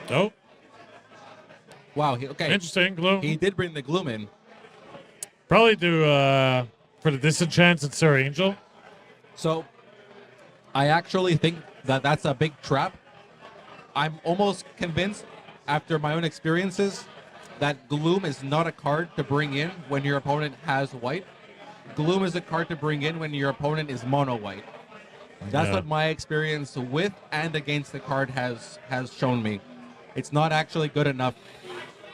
Oh.
Wow. Okay.
Interesting. Gloom.
He did bring the Gloom in.
Probably do for the disenchants and Sir Angel.
So, I actually think that that's a big trap. I'm almost convinced, after my own experiences, that Gloom is not a card to bring in when your opponent has white. Gloom is a card to bring in when your opponent is mono white. That's what my experience with and against the card has shown me. It's not actually good enough.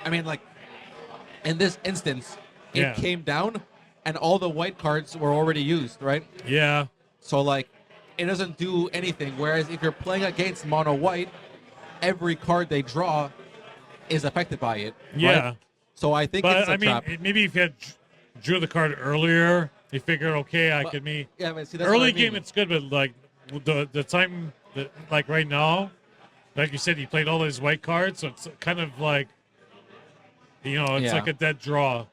I mean, like, in this instance, it came down and all the white cards were already used, right?
Yeah.
So, like, it doesn't do anything. Whereas if you're playing against mono white, every card they draw is affected by it.
Yeah.
Right? So I think it's a trap.
Maybe if you had drew the card earlier, you figured, okay, I could be.
Yeah, but see, that's
early
what I mean.
game, it's good, but like the time, like right now, like you said, he played all his white cards, so it's kind of like, it's like a dead draw.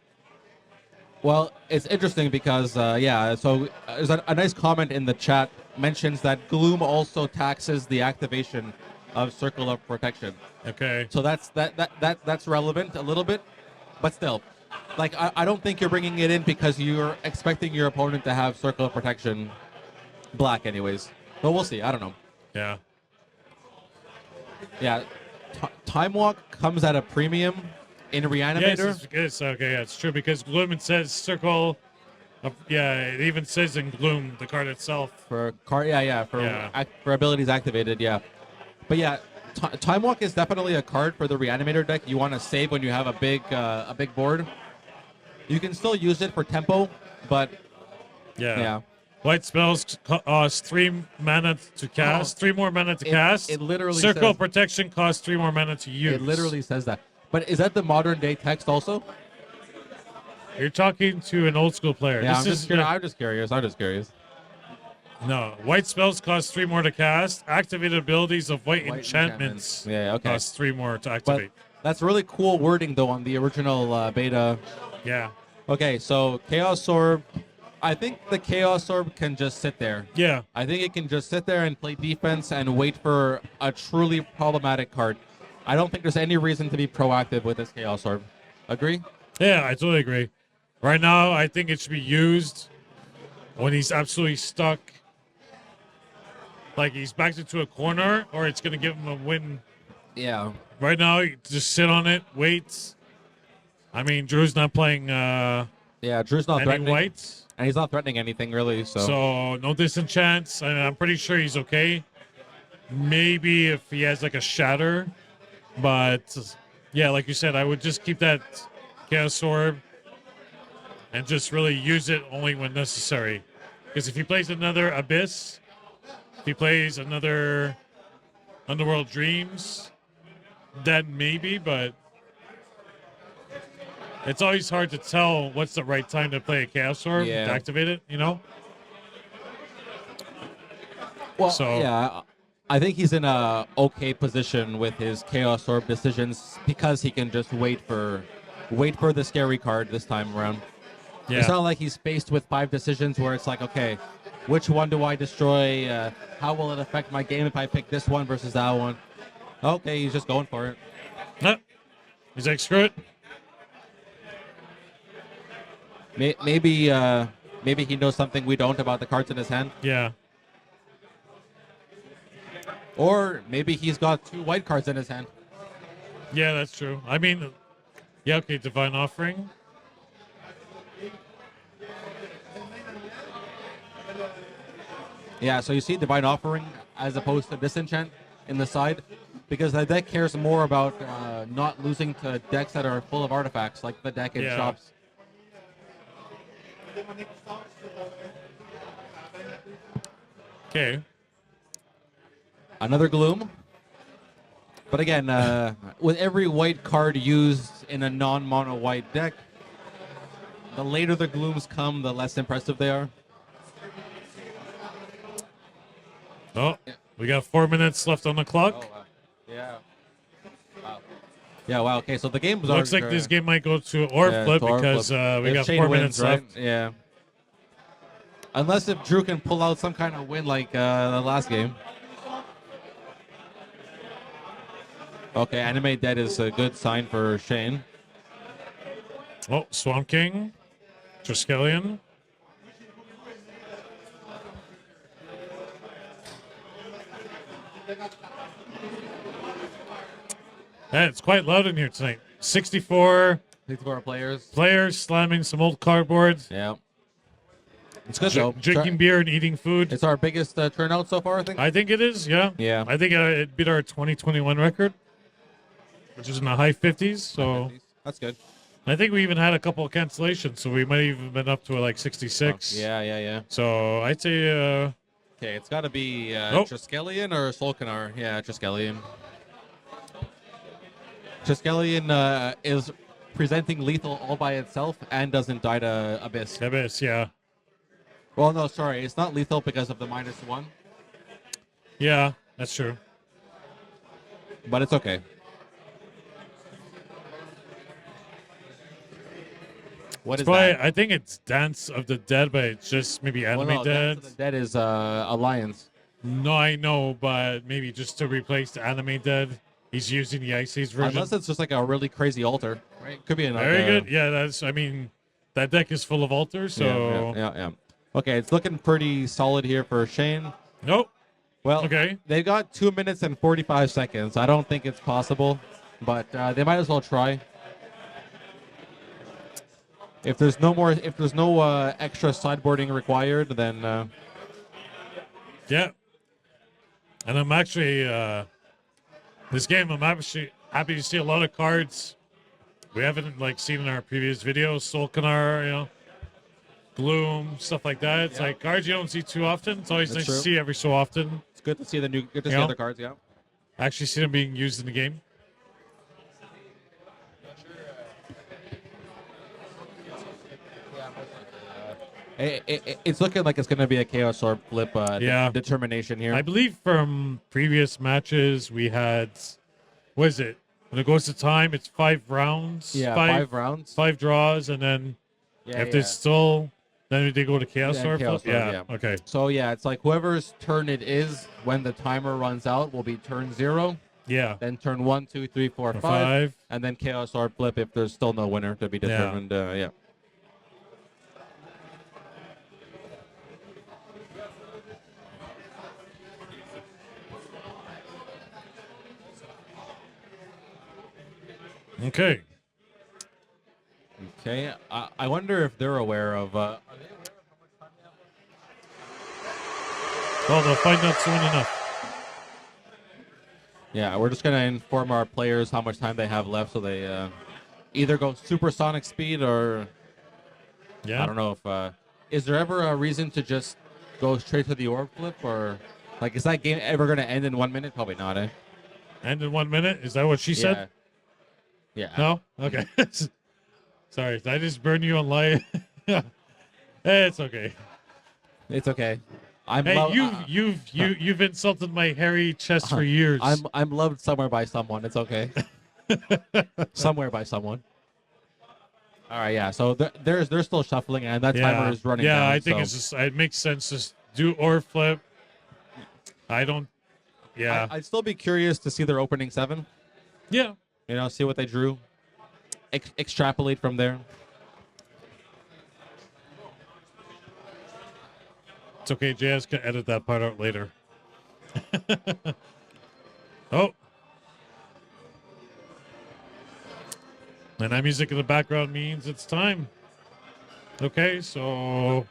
Well, it's interesting because, so there's a nice comment in the chat mentions that Gloom also taxes the activation of Circle of Protection.
Okay.
So that's relevant a little bit, but still, like I don't think you're bringing it in because you're expecting your opponent to have Circle of Protection black anyways. But we'll see. I don't know.
Yeah.
Yeah. Time Walk comes at a premium in Reanimator.
Yes, okay, yeah, it's true because Gloom says Circle. It even says in Gloom the card itself.
For abilities activated, yeah. But yeah, Time Walk is definitely a card for the Reanimator deck you want to save when you have a big board. You can still use it for tempo, but yeah.
White spells cost 3 mana to cast, 3 more mana to cast.
It literally
Circle
says,
Protection costs 3 more mana to use.
It literally says that. But is that the modern day text also?
You're talking to an old school player.
Yeah, I'm just curious.
No, white spells cost 3 more to cast. Activated abilities of white enchantments cost 3 more to activate.
But that's really cool wording though on the original beta.
Yeah.
Okay, so Chaos Orb. I think the Chaos Orb can just sit there.
Yeah.
I think it can just sit there and play defense and wait for a truly problematic card. I don't think there's any reason to be proactive with this Chaos Orb. Agree?
Yeah, I totally agree. Right now, I think it should be used when he's absolutely stuck. Like he's backed into a corner, or it's going to give him a win.
Yeah.
Right now, you just sit on it, wait. I mean, Drew's not playing
Drew's not
any
threatening.
whites.
And he's not threatening anything, really.
So no disenchants. I'm pretty sure he's okay. Maybe if he has like a shatter. But, yeah, like you said, I would just keep that Chaos Orb and just really use it only when necessary. Because if he plays another Abyss, if he plays another Underworld Dreams, then maybe, but it's always hard to tell what's the right time to play a Chaos Orb to activate it,
Well, yeah, I think he's in a okay position with his Chaos Orb decisions because he can just wait for the scary card this time around. Yeah. It's not like he's faced with 5 decisions where it's like, okay, which one do I destroy? How will it affect my game if I pick this one versus that one? Okay, he's just going for it.
He's like, screw
it. Maybe he knows something we don't about the cards in his hand.
Yeah.
Or maybe he's got 2 white cards in his hand.
Yeah, that's true. I mean, yeah, okay, Divine Offering.
Yeah, so you see Divine Offering as opposed to Disenchant in the side, because the deck cares more about not losing to decks that are full of artifacts, like the deck in shops.
Okay.
Another Gloom. But again, with every white card used in a non-mono white deck, the later the Glooms come, the less impressive they are.
Oh, we got 4 minutes left on the clock.
Oh, wow. Yeah. Wow. Yeah, wow. Okay, so the games
Looks like this game might go to Orb Flip because we got 4 minutes
right?
left.
Yeah. Unless if Drew can pull out some kind of win like the last game. Okay, Animate Dead is a good sign for Shane.
Oh, Swamp King, Triskelion. Yeah, it's quite loud in here tonight. 64
players
slamming some old cardboard.
Yeah. It's good though.
Drinking beer and eating food.
It's our biggest turnout so far, I think.
I think it is, yeah.
Yeah.
I think it beat our 2021 record, which is in the high 50s. So
that's good.
I think we even had a couple of cancellations, so we might have even been up to like 66.
Oh, yeah.
So I'd say.
Okay, it's got to be Triskelion or Solkanar. Yeah, Triskelion. Triskelion is presenting lethal all by itself and doesn't die to Abyss.
Abyss, yeah.
Well, no, sorry. It's not lethal because of the -1.
Yeah, that's true.
But it's okay. What is that?
I think it's Dance of the Dead, but it's just maybe Anime Dead.
Dance of the Dead is Alliance.
No, I know, but maybe just to replace the Anime Dead, he's using the Ice Age version.
Unless it's just like a really crazy altar, right? Could be another.
Very good. Yeah, that's. I mean, that deck is full of altars, so.
Yeah. Okay, it's looking pretty solid here for Shane.
Nope.
Well,
okay.
They've got 2 minutes and 45 seconds. I don't think it's possible, but they might as well try. If there's no extra sideboarding required, then.
Yeah. And I'm actually this game. I'm actually happy to see a lot of cards we haven't seen in our previous videos. Solkanar, Gloom, stuff like that. It's like cards you don't see too often. It's always nice to see every so often.
It's good to see see other cards. Yeah.
Actually, see them being used in the game.
It's looking like it's going to be a Chaos Orb flip determination here.
I believe from previous matches we had, what is it? When it goes to time, it's 5 rounds.
Yeah, 5 rounds.
5 draws, and then if there's still, then they go to Chaos Orb.
Yeah.
Okay.
So it's like whoever's turn it is when the timer runs out will be turn 0.
Yeah.
Then turn 1, 2, 3, 4, 5. And then Chaos Orb flip if there's still no winner to be determined. Yeah.
Okay.
I wonder if they're aware of.
Well, they'll find out soon enough.
Yeah, we're just gonna inform our players how much time they have left, so they either go supersonic speed or.
Yeah.
I don't know if. Is there ever a reason to just go straight to the orb flip, or is that game ever gonna end in 1 minute? Probably not.
End in 1 minute? Is that what she said?
Yeah.
No? Okay. Sorry, did I just burn you on live? It's okay.
It's okay.
You've insulted my hairy chest for years.
I'm loved somewhere by someone. It's okay. Somewhere by someone. All right, yeah. So they're still shuffling, and that timer is running.
Yeah,
down,
I think it's just it makes sense to do or flip. I don't. Yeah,
I'd still be curious to see their opening 7.
Yeah.
See what they drew. Extrapolate from there.
It's okay. JS can edit that part out later. Oh. And that music in the background means it's time. Okay, so.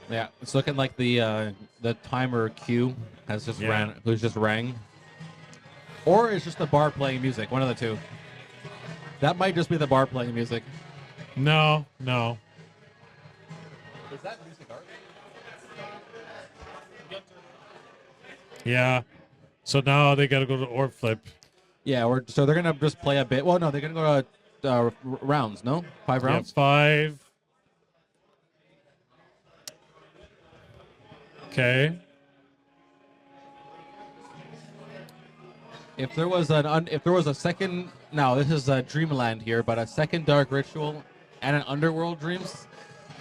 Yeah, it's looking like the timer queue has just rang. Or it's just the bar playing music. One of the two. That might just be the bar playing music.
No.
Is that music art?
Yeah. So now they got to go to orb flip.
Yeah, so they're gonna just play a bit. Well, no, they're gonna go to rounds. No, 5 rounds.
Yeah, 5. Okay.
If there was a second, now this is Dreamland here, but a second Dark Ritual and an Underworld Dreams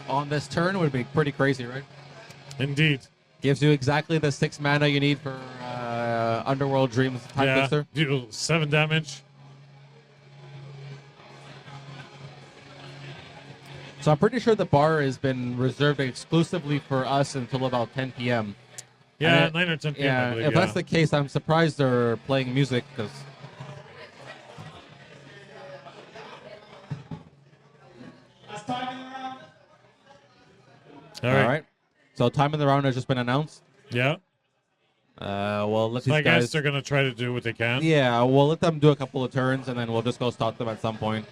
on this turn would be pretty crazy, right?
Indeed.
Gives you exactly the 6 mana you need for Underworld Dreams time fixer.
Do 7 damage.
So I'm pretty sure the bar has been reserved exclusively for us until about 10 p.m.
Yeah, 9 or 10 p.m.
Yeah,
I believe,
if that's the case, I'm surprised they're playing music because.
All right.
So time in the round has just been announced.
Yeah.
Well, let
So
these
I
guys.
guess they're gonna try to do what they can.
Yeah, we'll let them do a couple of turns, and then we'll just go stop them at some point.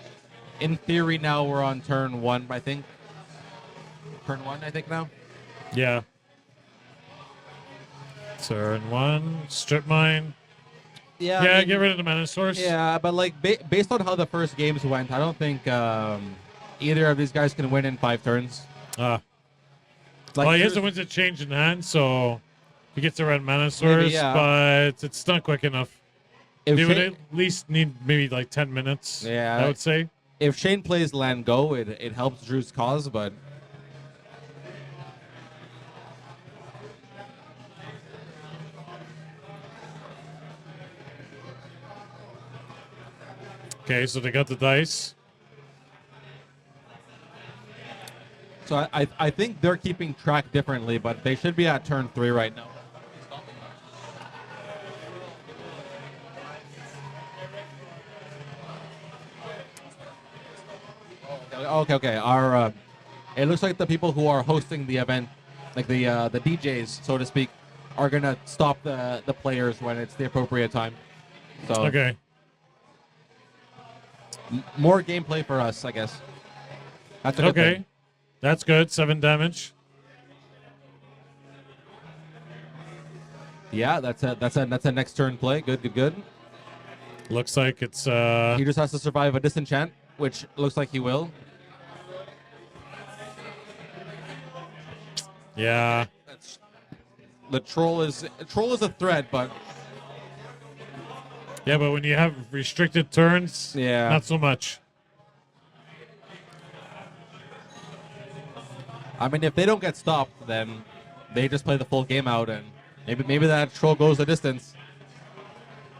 In theory, now we're on turn 1, I think. Turn 1, I think now.
Yeah. Turn 1, strip mine.
Yeah,
Yeah, get rid of the mana source.
Yeah, but like based on how the first games went, I don't think either of these guys can win in 5 turns.
Well, he has the Winds of Change in hand, so he gets around mana source, but it's not quick enough. They would at least need maybe like 10 minutes, I would say.
If Shane plays land go, it helps Drew's cause, but...
Okay, so they got the dice.
So I think they're keeping track differently, but they should be at turn 3 right now. Okay. Our it looks like the people who are hosting the event, like the DJs, so to speak, are gonna stop the players when it's the appropriate time. So
okay,
more gameplay for us, I guess. That's a good thing.
That's good. 7 damage.
Yeah, that's a next turn play. Good.
Looks like it's
he just has to survive a disenchant, which looks like he will.
Yeah.
The troll is a threat, but
yeah, but when you have restricted turns, not so much.
I mean, if they don't get stopped, then they just play the full game out, and maybe that troll goes the distance.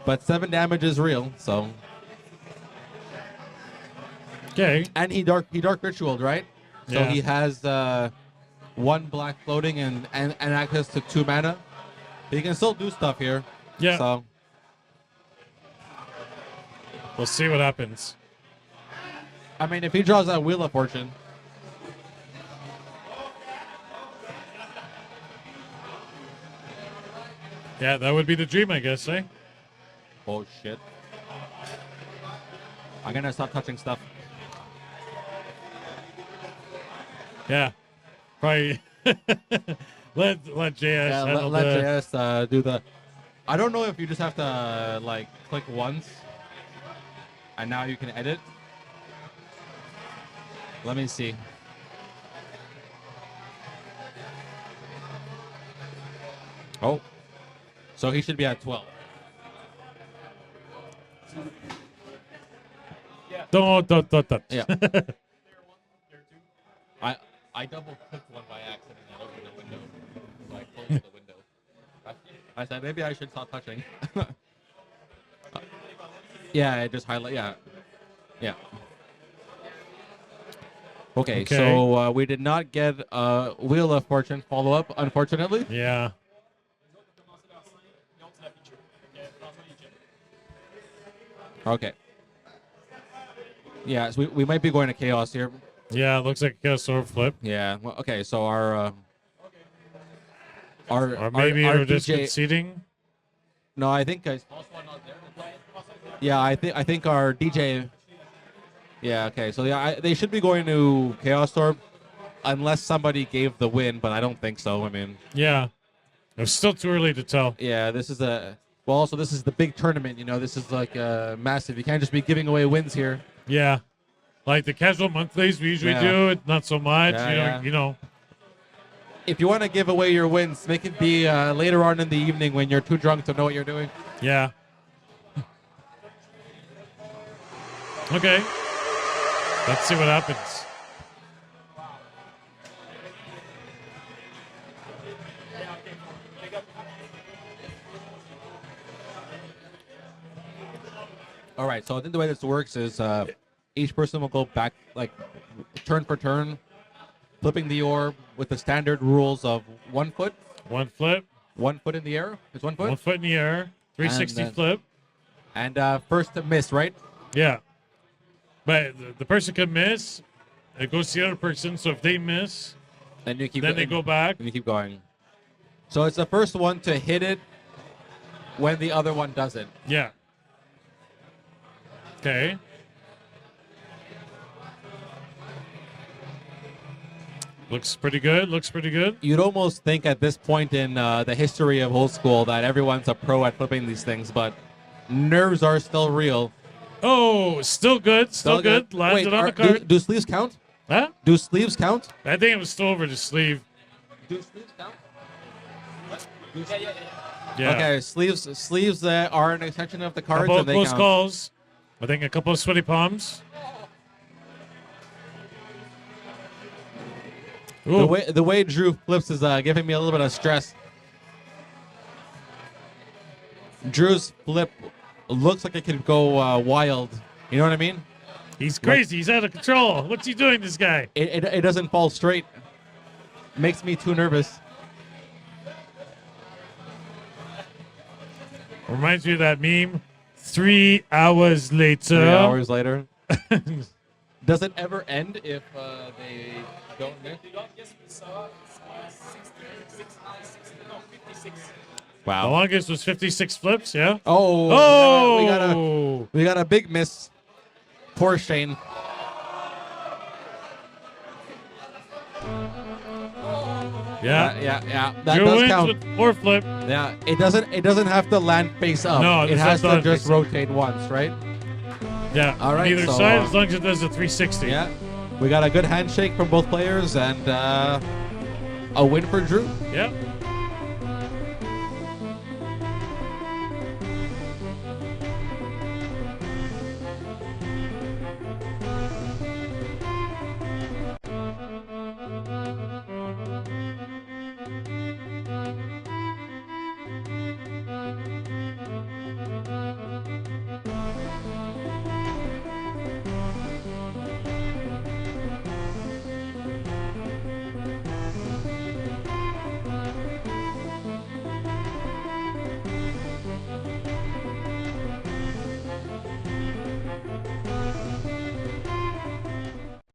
But 7 damage is real, so.
Okay.
And he dark ritualed, right? So he has 1 black floating and access to 2 mana. He can still do stuff here.
Yeah.
So
we'll see what happens.
I mean, if he draws that Wheel of Fortune.
Yeah, that would be the dream, I guess, eh?
Oh, shit. I'm going to stop touching stuff.
Yeah. Probably let JS handle
let JS do the... I don't know if you just have to, like, click once, and now you can edit. Let me see. Oh. So he should be at 12.
Don't.
Yeah. I double clicked one by accident and opened the window. So I closed the window. I said maybe I should stop touching. Yeah, it just highlight. Yeah. Okay, so we did not get a Wheel of Fortune follow up, unfortunately.
Yeah.
Okay. Yeah, so we might be going to Chaos here.
Yeah, it looks like a sword flip.
Yeah. Well, okay, so our
or maybe
our
we're just
DJ
conceding.
No, I think yeah, I think our DJ. Yeah. Okay. So yeah, they should be going to Chaos Storm, unless somebody gave the win, but I don't think so. I mean.
Yeah. It's still too early to tell.
Yeah, this is also this is the big tournament. You know, this is like massive. You can't just be giving away wins here.
Yeah, like the casual monthlies we usually do, it not so much. You know.
If you want to give away your wins, make it be later on in the evening when you're too drunk to know what you're doing.
Yeah. Okay. Let's see what happens.
All right, so I think the way this works is each person will go back, like, turn for turn, flipping the orb with the standard rules of 1 foot.
1 flip.
1 foot in the air. It's 1 foot?
1 foot in the air. 360 flip.
And first to miss, right?
Yeah. But the person can miss. It goes to the other person, so if they miss,
then you keep.
Then they go back.
And you keep going. So it's the first one to hit it when the other one doesn't.
Yeah. Okay. Looks pretty good. Looks pretty good.
You'd almost think at this point in the history of old school that everyone's a pro at flipping these things, but nerves are still real.
Oh, still good. Still good. Landed on the card.
Do sleeves count?
Huh?
Do sleeves count?
I think it was still over the sleeve.
Do sleeves count?
Yeah.
Okay, sleeves are an extension of the cards.
Couple
And they
close
count.
calls. I think a couple of sweaty palms. Ooh.
The way Drew flips is giving me a little bit of stress. Drew's flip looks like it could go wild. You know what I mean?
He's crazy. He's out of control. What's he doing, this guy?
It doesn't fall straight. Makes me too nervous.
Reminds me of that meme. 3 hours later.
3 hours later. Does it ever end if they don't miss?
Yes, we saw 56.
Wow.
The longest was 56 flips, yeah?
We got a big miss. Poor Shane.
Yeah.
That
Drew
does
wins
count.
with 4 flip.
Yeah, it doesn't have to land face up.
No,
it has to just
face up.
rotate once, right?
Yeah.
All right,
On either
so,
side, as long as it does a 360.
Yeah. We got a good handshake from both players and a win for Drew.
Yeah.